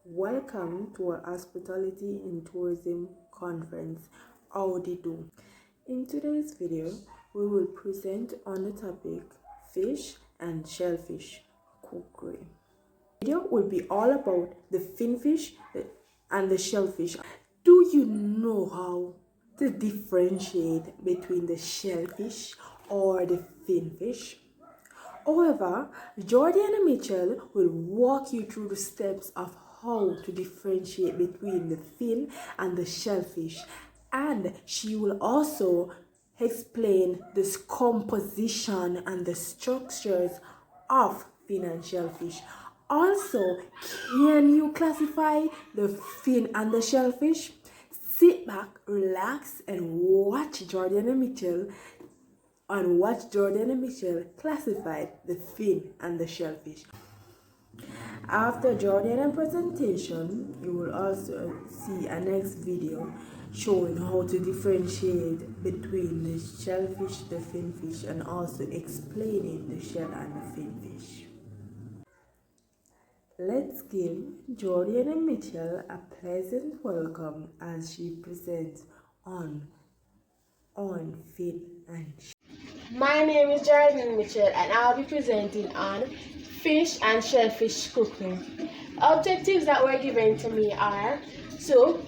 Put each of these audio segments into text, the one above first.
Welcome to our Hospitality and Tourism Conference. How do you do? In today's video, we will present on the topic fish and shellfish cookery. The video will be all about the finfish and the shellfish. Do you know how to differentiate between the shellfish or the finfish? However, Jordan Mitchell will walk you through the steps of how to differentiate between the fin and the shellfish, and she will also explain the composition and the structures of fin and shellfish. Also, can you classify the fin and the shellfish? Sit back, relax, and watch Jordan and Michelle classified the fin and the shellfish. After Jordan's presentation, you will also see a next video showing how to differentiate between the shellfish, the finfish, and also explaining the shell and the finfish. Let's give Jordan and Mitchell a pleasant welcome as she presents on fin and shell. My name is Jordan Mitchell and I'll be presenting on fish and shellfish cooking. Objectives that were given to me are to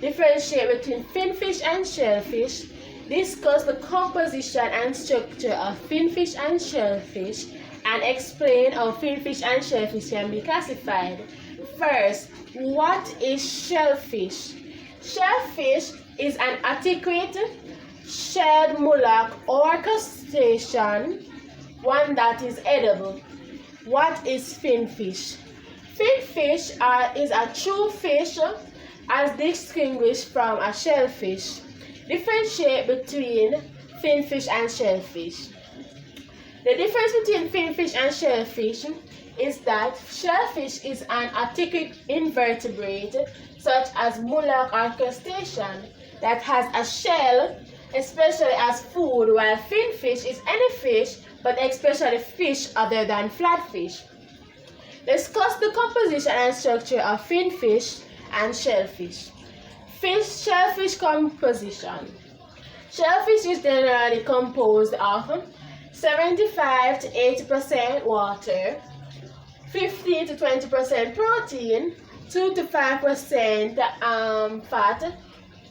differentiate between finfish and shellfish, discuss the composition and structure of finfish and shellfish, and explain how finfish and shellfish can be classified. First, what is shellfish? Shellfish is an adequate shelled mullock or crustacean, one that is edible. What is finfish? Finfish is a true fish as distinguished from a shellfish. Differentiate between finfish and shellfish. The difference between finfish and shellfish is that shellfish is an aquatic invertebrate such as mullock or crustacean that has a shell especially as food, while finfish is any fish but especially fish other than flatfish. Discuss the composition and structure of finfish and shellfish. Shellfish composition. Shellfish is generally composed of 75 to 80% water, 15 to 20% protein, 2 to 5% fat,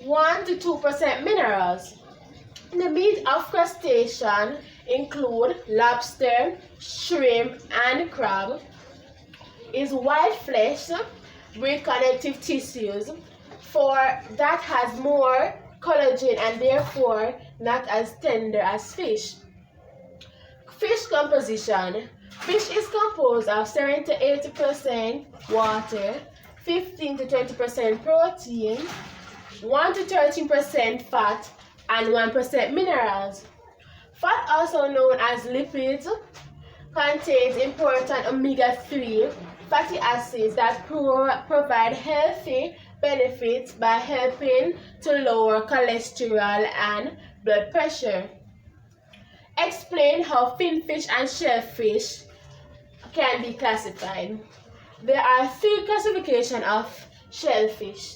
1 to 2% minerals. The meat of crustacean include lobster, shrimp, and crab. Is white flesh with connective tissues for that has more collagen and therefore not as tender as fish. Fish composition. Fish is composed of 70 to 80% water, 15 to 20% protein, 1 to 13% fat, and 1% minerals. Fat, also known as lipids, contains important omega-3 fatty acids that provide healthy benefits by helping to lower cholesterol and blood pressure. Explain how finfish and shellfish can be classified. There are 3 classifications of shellfish.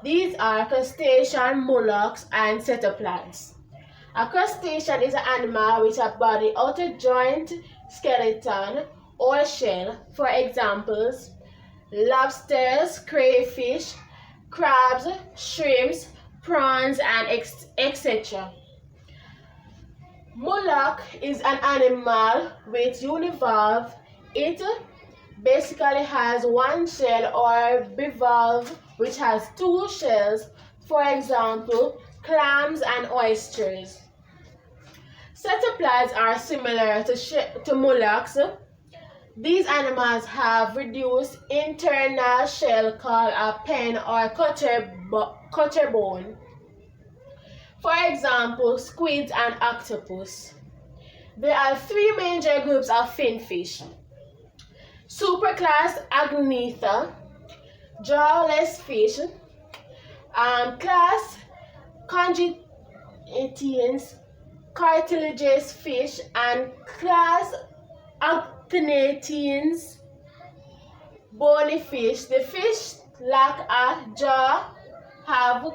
These are crustacean, mollusks, and cephalopods. A crustacean is an animal with a body, outer joint, skeleton, or shell. For examples, lobsters, crayfish, crabs, shrimps, prawns, and etc. Mollusk is an animal with univalve. It basically has one shell, or bivalve, which has 2 shells. For example, clams and oysters. Cephalopods are similar to mollusks. These animals have reduced internal shell called a pen or cutter bone. For example, squids and octopus. There are 3 major groups of finfish. Superclass Agnatha, jawless fish, class Condylarthrians, cartilaginous fish, and class Actinidans, bony fish. The fish lack a jaw, have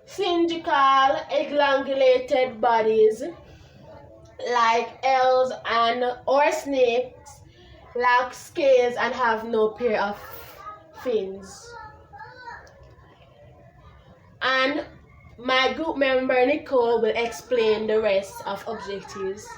cylindrical, elongated bodies like eels and or snakes, lack scales and have no pair of fins. And my group member Nicole will explain the rest of objectives.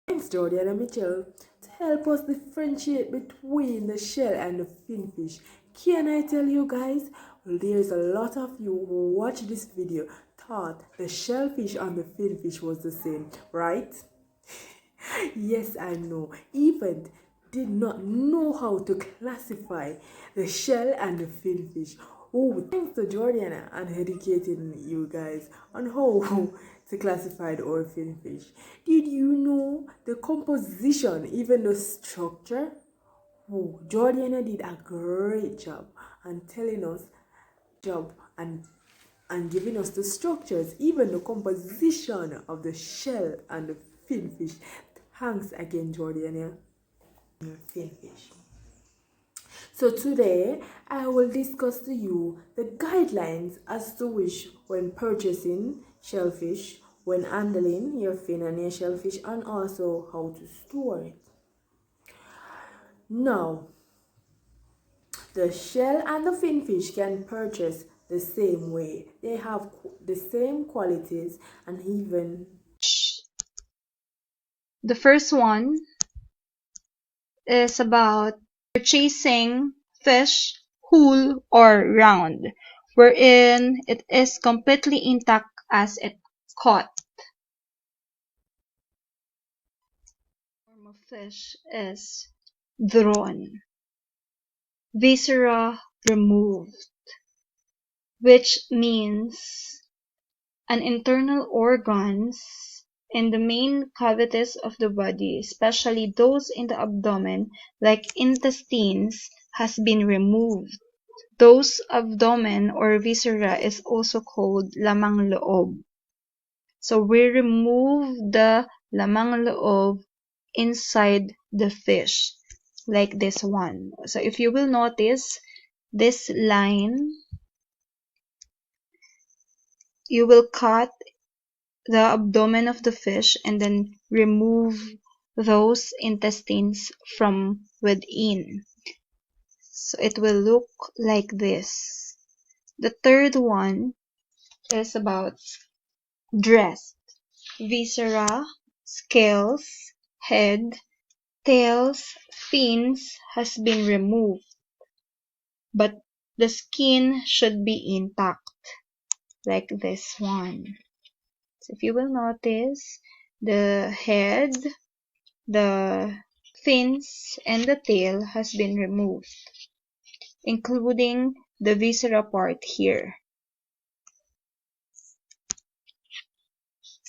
Thanks, Jordan and Michelle, to help us differentiate between the shell and the finfish. Can I tell you guys? Well, there's a lot of you who watch this video thought the shellfish and the finfish was the same, right? Yes, I know. Even did not know how to classify the shell and the finfish. Oh, thanks to Jordiana and educating you guys on how to classify the oil finfish. Did you know the composition, even the structure? Oh, Jordiana did a great job on telling us job and giving us the structures, even the composition of the shell and the finfish. Thanks again, Jordiana. Finfish. So today I will discuss to you the guidelines as to which when purchasing shellfish, when handling your fin and your shellfish, and also how to store it. Now, the shell and the finfish can purchase the same way. They have the same qualities and even The first one is about purchasing fish whole or round, wherein it is completely intact as it caught. The form of fish is drawn, viscera removed, which means an internal organs in the main cavities of the body, especially those in the abdomen, like intestines, has been removed. Those abdomen or viscera is also called lamang loob. So we remove the lamang loob inside the fish, like this one. So if you will notice this line, you will cut the abdomen of the fish and then remove those intestines from within. So it will look like this. The third one is about dressed. Viscera, scales, head, tails, fins has been removed, but the skin should be intact, like this one. So if you will notice, the head, the fins and the tail has been removed, including the viscera part here,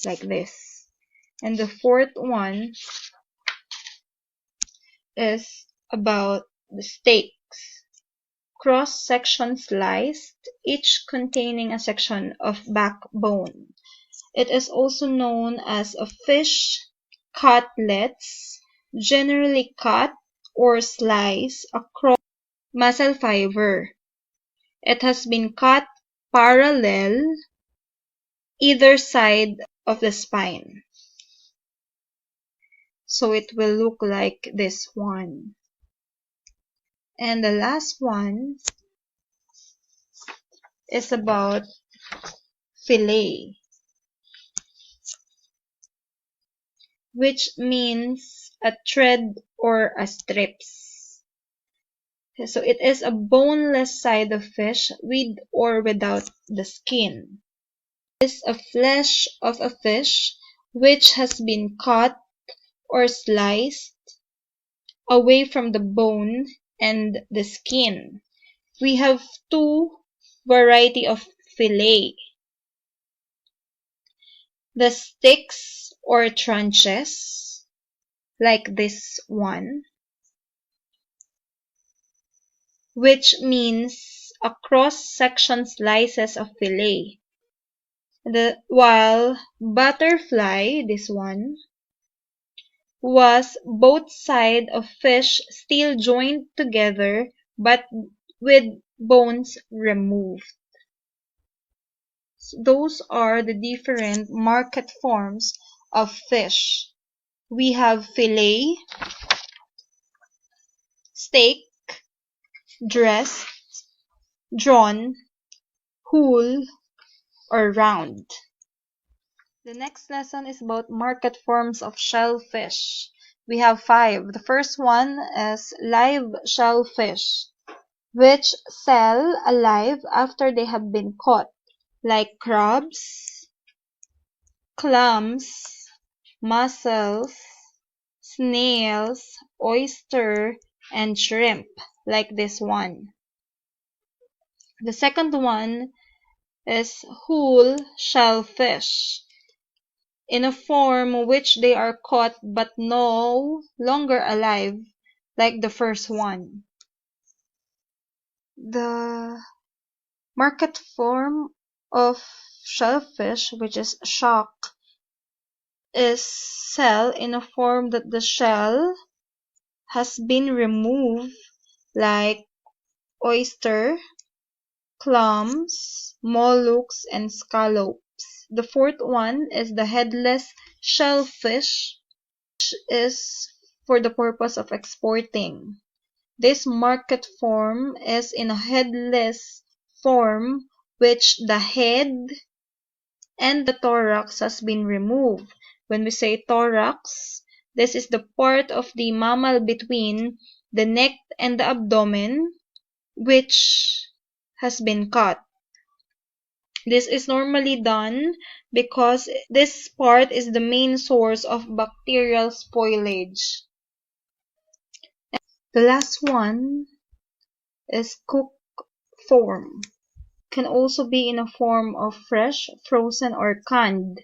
like this. And the fourth one is about the steaks. Cross-section sliced, each containing a section of backbone. It is also known as a fish cutlets, generally cut or sliced across muscle fiber. It has been cut parallel either side of the spine. So it will look like this one. And the last one is about fillet, which means a thread or a strips. So it is a boneless side of fish with or without the skin. It is a flesh of a fish which has been cut or sliced away from the bone and the skin. We have two variety of fillet. The sticks or tranches, like this one, which means a cross-section slices of fillet. While butterfly, this one, was both sides of fish still joined together but with bones removed. So those are the different market forms of fish. We have fillet, steak, dressed, drawn, whole, or round. The next lesson is about market forms of shellfish. We have 5. The first one is live shellfish, which sell alive after they have been caught, like crabs, clams, mussels, snails, oyster, and shrimp, like this one. The second one is whole shellfish, in a form which they are caught but no longer alive, like the first one. The market form of shellfish, which is shock, is shell in a form that the shell has been removed, like oyster, clams, mollusks, and scallops. The fourth one is the headless shellfish, which is for the purpose of exporting. This market form is in a headless form, which the head and the thorax has been removed. When we say thorax, this is the part of the mammal between the neck and the abdomen, which has been cut. This is normally done because this part is the main source of bacterial spoilage. The last one is cooked form. Can also be in a form of fresh, frozen, or canned.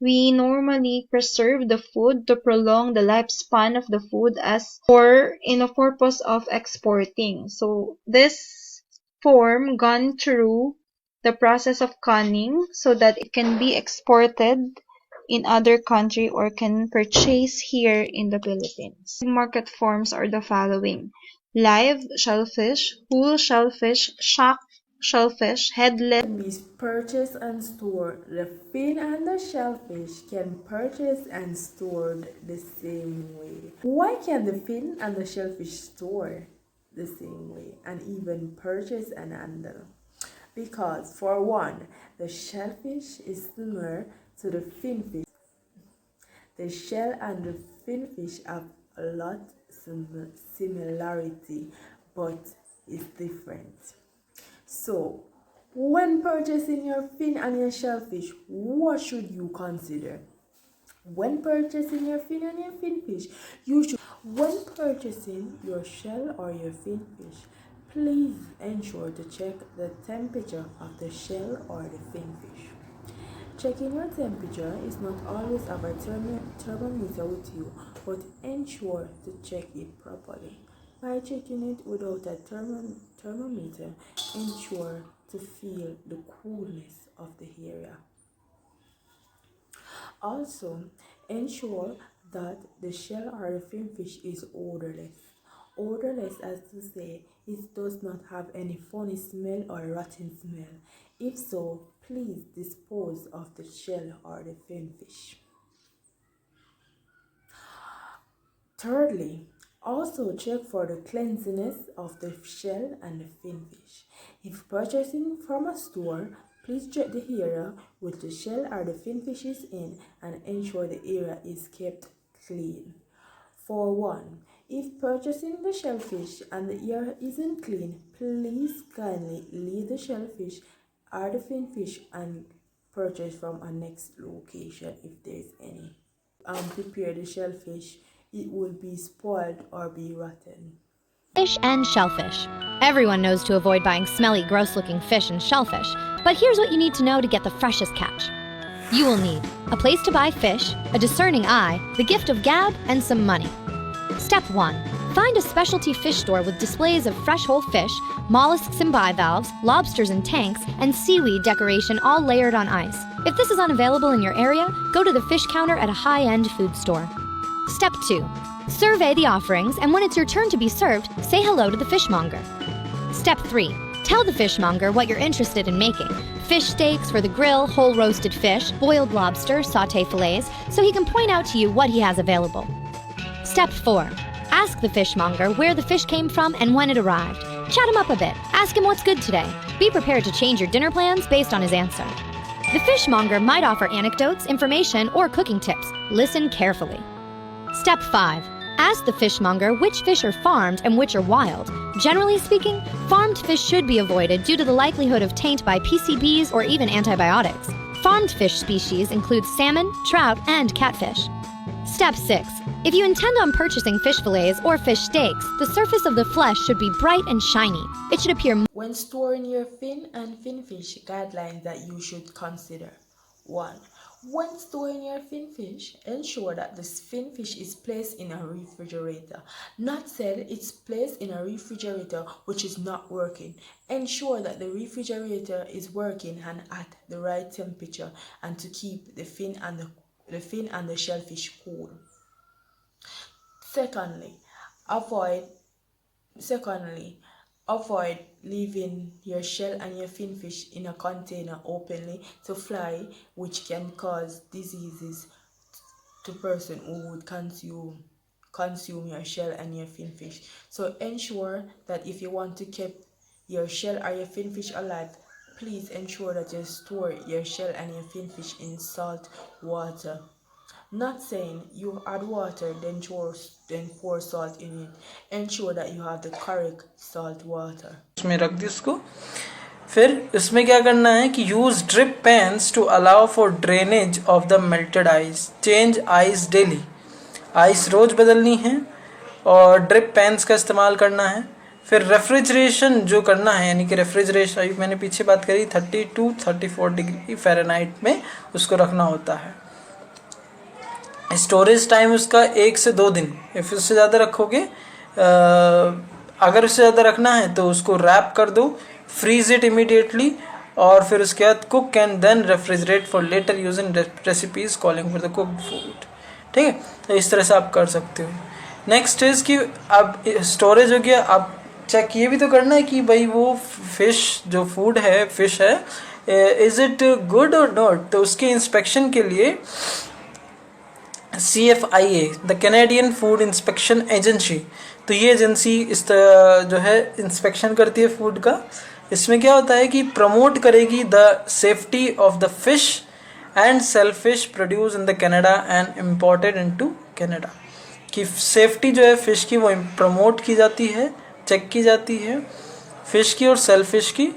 We normally preserve the food to prolong the lifespan of the food as or in a purpose of exporting. So this form gone through the process of canning so that it can be exported in other country or can purchase here in the Philippines. Market forms are the following: live shellfish, whole shellfish, shock shellfish, headless. Can be purchased and stored. The fin and the shellfish can purchase and stored the same way. Why can the fin and the shellfish store the same way and even purchase and handle? Because for one, the shellfish is similar to the finfish. The shell and the finfish have a lot similarity, but it's different. So, when purchasing your fin and your shellfish, what should you consider? When purchasing your fin and your fin fish, you should, when purchasing your shell or your fin fish, please ensure to check the temperature of the shell or the fin fish. Checking your temperature is not always have a thermometer with you, but ensure to check it properly. By checking it without a thermometer, ensure to feel the coolness of the area. Also, ensure that the shell or the fin fish is odorless. Odorless, as to say, it does not have any funny smell or rotten smell. If so, please dispose of the shell or the fin fish. Thirdly, also check for the cleanliness of the shell and the fin fish. If purchasing from a store, please check the area with the shell or the fin fish is in and ensure the area is kept clean. For one, if purchasing the shellfish and the area isn't clean, please kindly leave the shellfish or the fin fish and purchase from a next location if there is any. Prepare the shellfish, it will be spoiled or be rotten. Fish and shellfish. Everyone knows to avoid buying smelly, gross-looking fish and shellfish, but here's what you need to know to get the freshest catch. You will need a place to buy fish, a discerning eye, the gift of gab, and some money. Step 1. Find a specialty fish store with displays of fresh whole fish, mollusks in bivalves, lobsters in tanks, and seaweed decoration all layered on ice. If this is unavailable in your area, go to the fish counter at a high-end food store. Step 2. Survey the offerings, and when it's your turn to be served, say hello to the fishmonger. Step 3. Tell the fishmonger what you're interested in making. Fish steaks for the grill, whole roasted fish, boiled lobster, sauté fillets, so he can point out to you what he has available. Step 4. Ask the fishmonger where the fish came from and when it arrived. Chat him up a bit. Ask him what's good today. Be prepared to change your dinner plans based on his answer. The fishmonger might offer anecdotes, information, or cooking tips. Listen carefully. Step 5. Ask the fishmonger which fish are farmed and which are wild. Generally speaking, farmed fish should be avoided due to the likelihood of taint by PCBs or even antibiotics. Farmed fish species include salmon, trout, and catfish. Step 6. If you intend on purchasing fish fillets or fish steaks, the surface of the flesh should be bright and shiny. It should appear. When storing your fin and fin fish, guidelines that you should consider. 1. When storing your fin fish, ensure that the fin fish is placed in a refrigerator. Not said it's placed in a refrigerator which is not working. Ensure that the refrigerator is working and at the right temperature and to keep the fin and the shellfish cool. Secondly, avoid leaving your shell and your fin fish in a container openly to fly, which can cause diseases to person who would consume your shell and your fin fish. So ensure that if you want to keep your shell or your fin fish alive, please ensure that you store your shell and your fin fish in salt water. Not saying you add water then pour salt in it. Ensure that you have the correct salt water. इसमें रख दी उसको. फिर इसमें क्या करना है कि use drip pans to allow for drainage of the melted ice. Change ice daily. Ice रोज बदलनी है और ड्रिप पैन्स का इस्तेमाल करना है. फिर रेफ्रिजरेशन जो करना है, यानी कि रेफ्रिजरेशन मैंने पीछे बात करी 32-34 डिग्री फ़ारेनहाइट में उसको रखना होता है. स्टोरेज टाइम उसका 1 से 2 दिन. इफ उससे ज़्यादा रखोगे, अगर उससे ज़्यादा रखना है तो उसको रैप कर दो, फ्रीज इट इमीडिएटली, और फिर उसके बाद cook and then refrigerate for later use in recipes calling for the cooked food. ठीक है, तो इस तरह से आप कर सकते हो. नेक्स्ट इज़ कि अब स्टोरेज हो गया. अब चेक ये भी तो करना है कि भाई वो फिश जो फूड है, फिश है, इज़ इट गुड और नॉट. तो उसके इंस्पेक्शन के लिए CFIA, the Canadian food inspection agency, तो ये एजेंसी इस जो है इंस्पेक्शन करती है फूड का. इसमें क्या होता है कि प्रमोट करेगी the safety of the fish and shellfish produce in the Canada and imported into Canada. कि सेफ्टी जो है फ़िश की वो प्रमोट की जाती है, चेक की जाती है फ़िश की और सेलफिश की,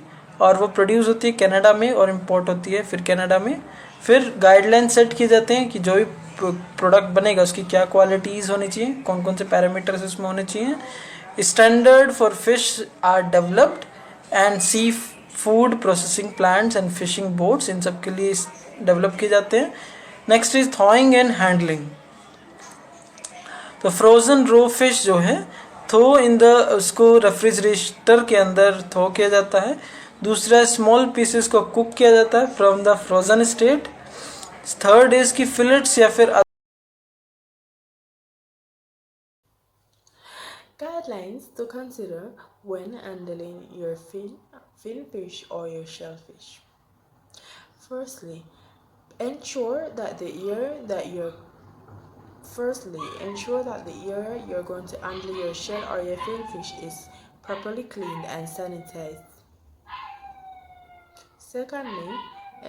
और वो प्रोड्यूस होती है कनाडा में और इम्पोर्ट होती है फिर कनाडा में. फिर गाइडलाइन सेट किए जाते हैं कि जो भी प्रोडक्ट बनेगा उसकी क्या क्वालिटीज़ होनी चाहिए, कौन कौन से पैरामीटर्स उसमें होने चाहिए। Standard for fish are developed and seafood processing plants and fishing boats, इन सब के लिए डेवलप किए जाते हैं। Next is thawing and handling. तो फ्रोज़न रो फिश जो है थो इन द उसको रेफ्रिजरेटर के अंदर थो किया जाता है। दूसरा स्मॉल पीसेस को कुक किया जाता है from the frozen state. Third is की फिलेट्स या फिर Guidelines to consider when handling your fin fish or your shellfish. Firstly, ensure that the ear that you're going to handle your shell or your fin fish is properly cleaned and sanitized. Secondly,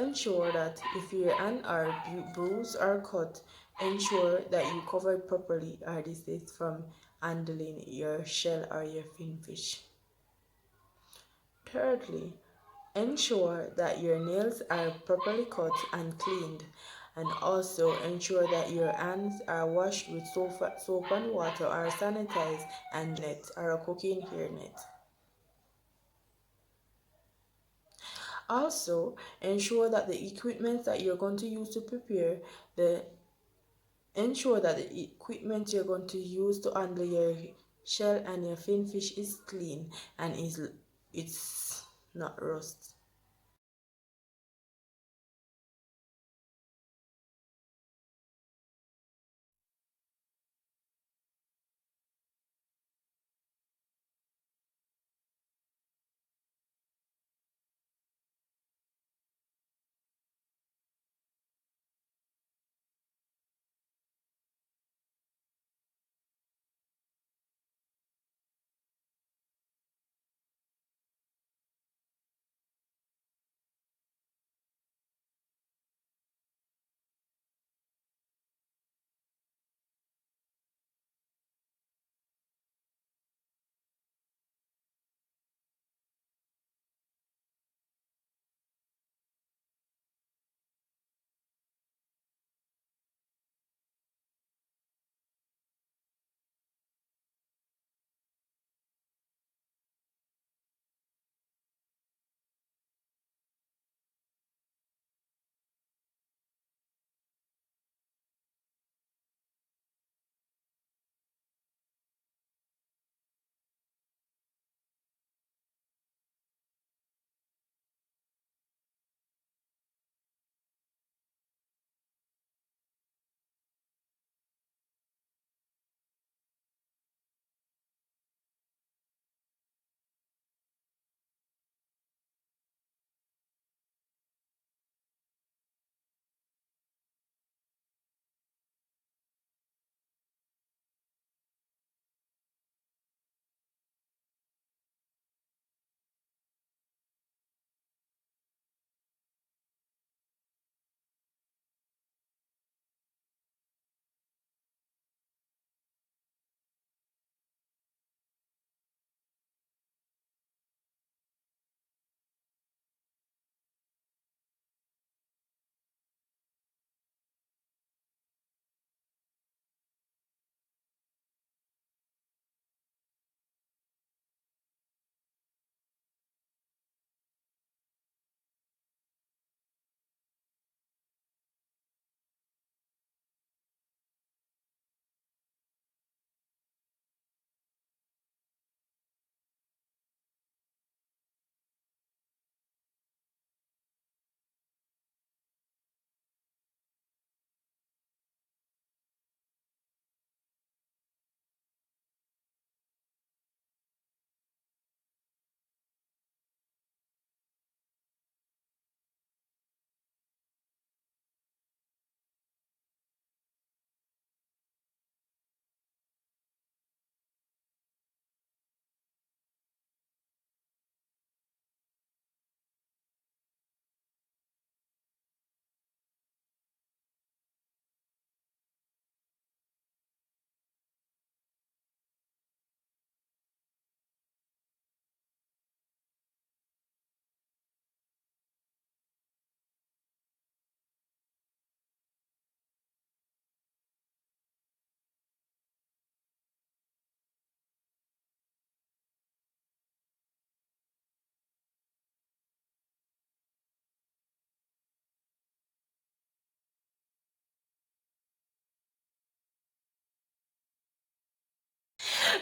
ensure that if your hand are bruised or cut, ensure that you cover it properly or this is from handling your shell or your fin fish. Thirdly, ensure that your nails are properly cut and cleaned, and also ensure that your hands are washed with soap and water or sanitized and net or a cooking hair net. Also, ensure that the equipment that you're going to use to prepare ensure that the equipment you're going to use to handle your shell and your fin fish is clean and it's not rust.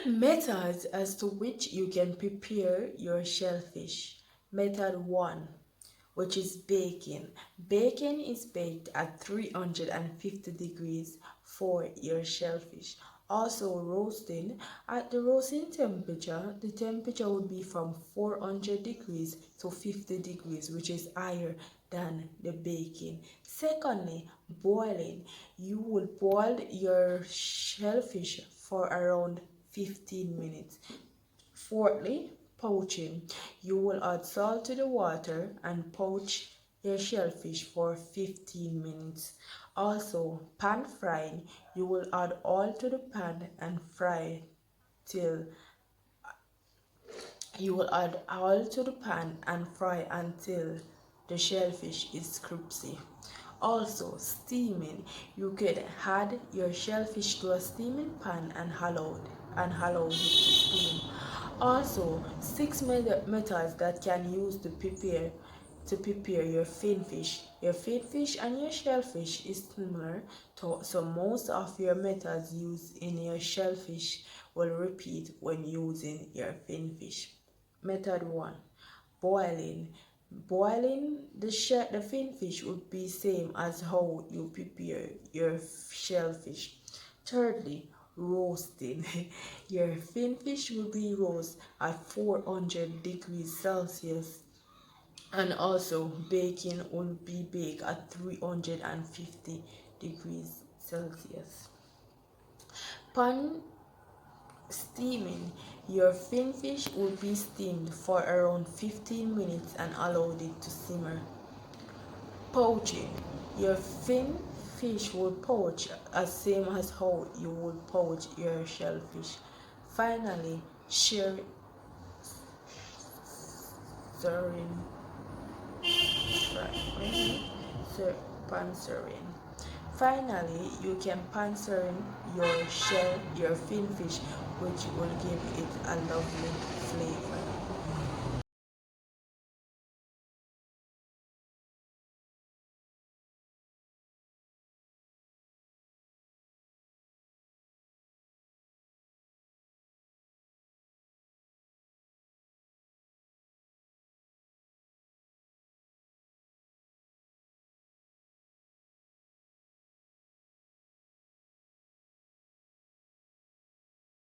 Methods as to which you can prepare your shellfish. Method 1, which is baking. Baking is baked at 350 degrees for your shellfish. Also roasting, at the roasting temperature, the temperature would be from 400 degrees to 50 degrees, which is higher than the baking. Secondly, boiling. You will boil your shellfish for around 15 minutes. Fourthly, poaching. You will add salt to the water and poach your shellfish for 15 minutes. Also, pan frying. You will add oil to the pan and fry till until the shellfish is crispy. Also, steaming. You could add your shellfish to a steaming pan and allow it to steam. Also, six methods that can use to prepare your finfish. Your finfish and your shellfish is similar, so most of your methods used in your shellfish will repeat when using your finfish. Method 1, boiling. Boiling the finfish would be same as how you prepare your shellfish. Thirdly, roasting. Your finfish will be roast at 400 degrees Celsius, and also baking will be baked at 350 degrees Celsius. Pan steaming. Your finfish will be steamed for around 15 minutes and allowed it to simmer. Poaching. Your finfish will poach as same as how you would poach your shellfish. Finally, serving. Pansering. Finally, you can pansering your finfish, which will give it a lovely flavor.